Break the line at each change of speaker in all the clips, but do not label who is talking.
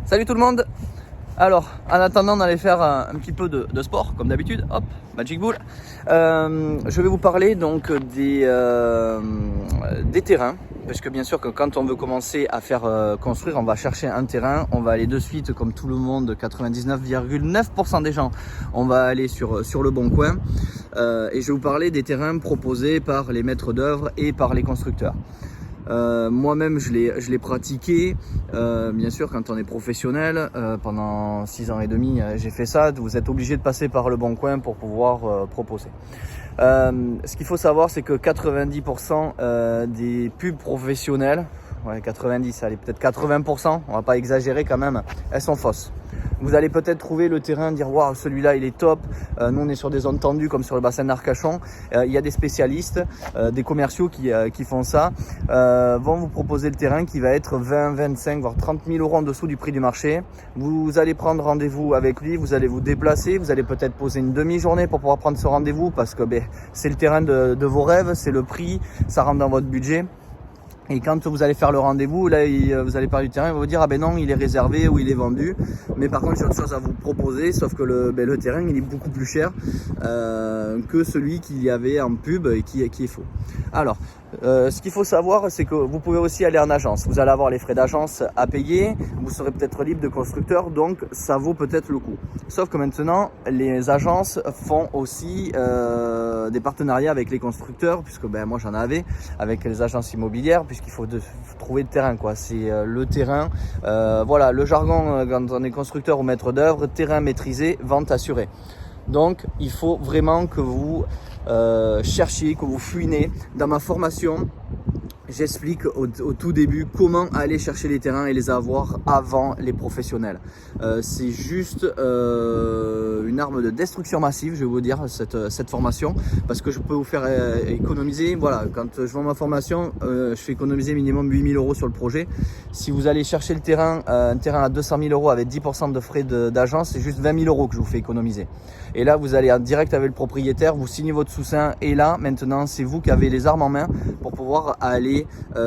Salut tout le monde. Alors, en attendant d'aller faire un petit peu de sport, comme d'habitude, hop, Magic Bull, je vais vous parler donc des terrains, parce que bien sûr que quand on veut commencer à faire construire, on va chercher un terrain, on va aller de suite, comme tout le monde, 99,9% des gens, on va aller sur le bon coin, et je vais vous parler des terrains proposés par les maîtres d'œuvre et par les constructeurs. Moi-même je l'ai pratiqué, bien sûr quand on est professionnel, pendant 6 ans et demi j'ai fait ça. Vous êtes obligé de passer par le bon coin pour pouvoir proposer. Ce qu'il faut savoir, c'est que 90% des pubs professionnelles, ouais 90, allez peut-être 80%, on va pas exagérer quand même, elles sont fausses. Vous allez peut-être trouver le terrain, dire waouh celui-là il est top, nous on est sur des zones tendues comme sur le bassin d'Arcachon, il y a des spécialistes, des commerciaux qui font ça, vont vous proposer le terrain qui va être 20, 25 voire 30 000 euros en dessous du prix du marché. Vous allez prendre rendez-vous avec lui, vous allez vous déplacer, vous allez peut-être poser une demi-journée pour pouvoir prendre ce rendez-vous parce que c'est le terrain de vos rêves, c'est le prix, ça rentre dans votre budget. Et quand vous allez faire le rendez-vous, là, vous allez parler du terrain, il va vous dire ah ben non, il est réservé ou il est vendu. Mais par contre, j'ai autre chose à vous proposer, sauf que le terrain, il est beaucoup plus cher que celui qu'il y avait en pub et qui est faux. Alors, ce qu'il faut savoir, c'est que vous pouvez aussi aller en agence. Vous allez avoir les frais d'agence à payer, vous serez peut-être libre de constructeur, donc ça vaut peut-être le coup. Sauf que maintenant, les agences font aussi des partenariats avec les constructeurs, puisque moi j'en avais avec les agences immobilières, puisqu'il faut trouver le terrain, quoi. C'est le terrain, voilà, le jargon quand on est constructeur ou maître d'œuvre, terrain maîtrisé, vente assurée. Donc il faut vraiment que vous cherchiez, que vous fouinez. Dans ma formation, j'explique au tout début comment aller chercher les terrains et les avoir avant les professionnels. C'est juste une arme de destruction massive, je vais vous dire, cette formation, parce que je peux vous faire économiser. Voilà, quand je vends ma formation, je fais économiser minimum 8 000 euros sur le projet. Si vous allez chercher le terrain, un terrain à 200 000 euros avec 10% de frais d'agence, c'est juste 20 000 euros que je vous fais économiser. Et là, vous allez en direct avec le propriétaire, vous signez votre sous-seing, et là, maintenant, c'est vous qui avez les armes en main pour pouvoir aller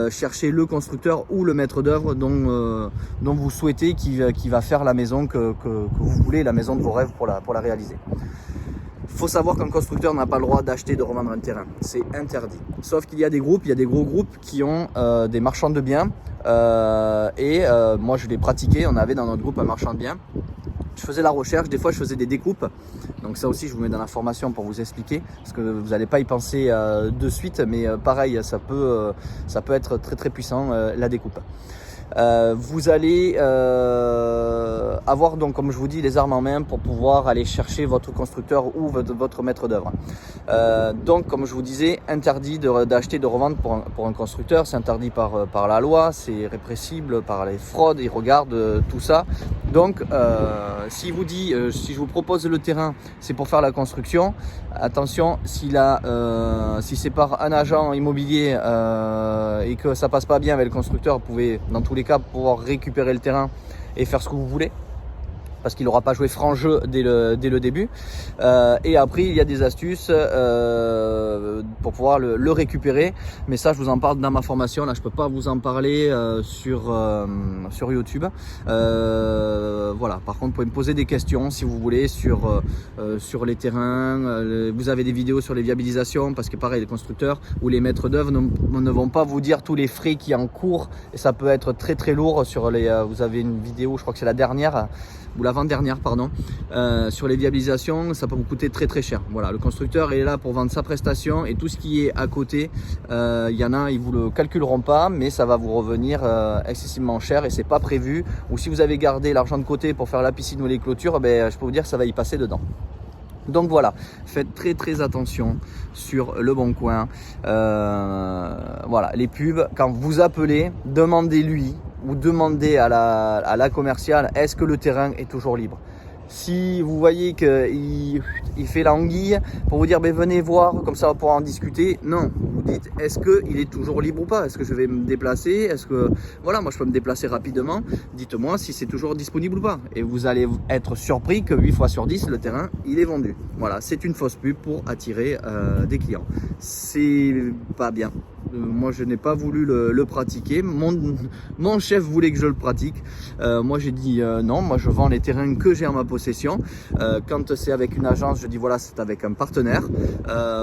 chercher le constructeur ou le maître d'œuvre dont vous souhaitez qui va faire la maison que vous voulez, la maison de vos rêves pour la réaliser. Il faut savoir qu'un constructeur n'a pas le droit d'acheter, de revendre un terrain, c'est interdit. Sauf qu'il y a des groupes, il y a des gros groupes qui ont des marchands de biens moi je l'ai pratiqué, on avait dans notre groupe un marchand de biens. Je faisais la recherche, des fois je faisais des découpes, donc ça aussi je vous mets dans la formation pour vous expliquer, parce que vous n'allez pas y penser de suite, mais pareil, ça peut être très très puissant, la découpe. Vous allez avoir donc, comme je vous dis, les armes en main pour pouvoir aller chercher votre constructeur ou votre maître d'œuvre. Donc comme je vous disais, interdit d'acheter, de revendre pour un constructeur, c'est interdit par la loi, c'est répressible par les fraudes, ils regardent tout ça. Donc si je vous propose le terrain, c'est pour faire la construction, attention, si c'est par un agent immobilier et que ça passe pas bien avec le constructeur, vous pouvez dans tous les cas pouvoir récupérer le terrain et faire ce que vous voulez, parce qu'il n'aura pas joué franc jeu dès le début. Et après, il y a des astuces pour pouvoir le récupérer. Mais ça, je vous en parle dans ma formation. Là, je peux pas vous en parler sur YouTube. Voilà. Par contre, vous pouvez me poser des questions si vous voulez sur les terrains. Vous avez des vidéos sur les viabilisations, parce que pareil, les constructeurs ou les maîtres d'œuvre ne vont pas vous dire tous les frais qui en cours. Et ça peut être très très lourd. Vous avez une vidéo, je crois que c'est la dernière, ou l'avant-dernière pardon, sur les viabilisations, ça peut vous coûter très très cher. Voilà, le constructeur est là pour vendre sa prestation, et tout ce qui est à côté, il y en a, ils vous le calculeront pas, mais ça va vous revenir excessivement cher, et c'est pas prévu. Ou si vous avez gardé l'argent de côté pour faire la piscine ou les clôtures, je peux vous dire que ça va y passer dedans. Donc voilà, faites très très attention sur le bon coin. Voilà, les pubs, quand vous appelez, demandez-lui ou demandez à la commerciale, est-ce que le terrain est toujours libre? Si vous voyez qu'il fait l'anguille pour vous dire venez voir, comme ça on va pouvoir en discuter, non, vous dites est-ce qu'il est toujours libre ou pas, est-ce que je vais me déplacer, est-ce que voilà, moi je peux me déplacer rapidement, dites-moi si c'est toujours disponible ou pas, et vous allez être surpris que 8 fois sur 10 le terrain il est vendu. Voilà, c'est une fausse pub pour attirer des clients, c'est pas bien. Moi je n'ai pas voulu le pratiquer, mon chef voulait que je le pratique, moi j'ai dit non, moi je vends les terrains que j'ai en ma possession. Quand c'est avec une agence, je dis voilà, c'est avec un partenaire.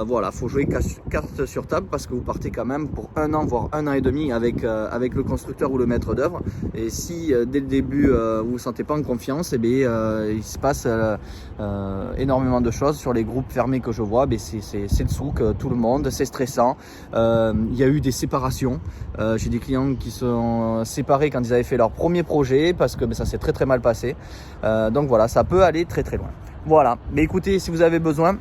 Voilà, faut jouer carte sur table parce que vous partez quand même pour 1 an voire 1 an et demi avec le constructeur ou le maître d'œuvre. Et si dès le début vous vous sentez pas en confiance, eh bien, il se passe énormément de choses sur les groupes fermés que je vois. C'est le souk, tout le monde, c'est stressant. Il y a eu des séparations. J'ai des clients qui sont séparés quand ils avaient fait leur premier projet parce que ça s'est très très mal passé. Donc voilà, ça peut aller très très loin. Voilà, mais écoutez, si vous avez besoin,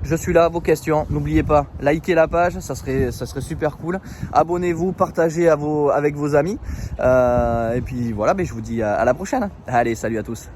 je suis là, vos questions. N'oubliez pas, likez la page, ça serait super cool. Abonnez-vous, partagez avec vos amis. Et puis voilà, mais je vous dis à la prochaine. Allez, salut à tous.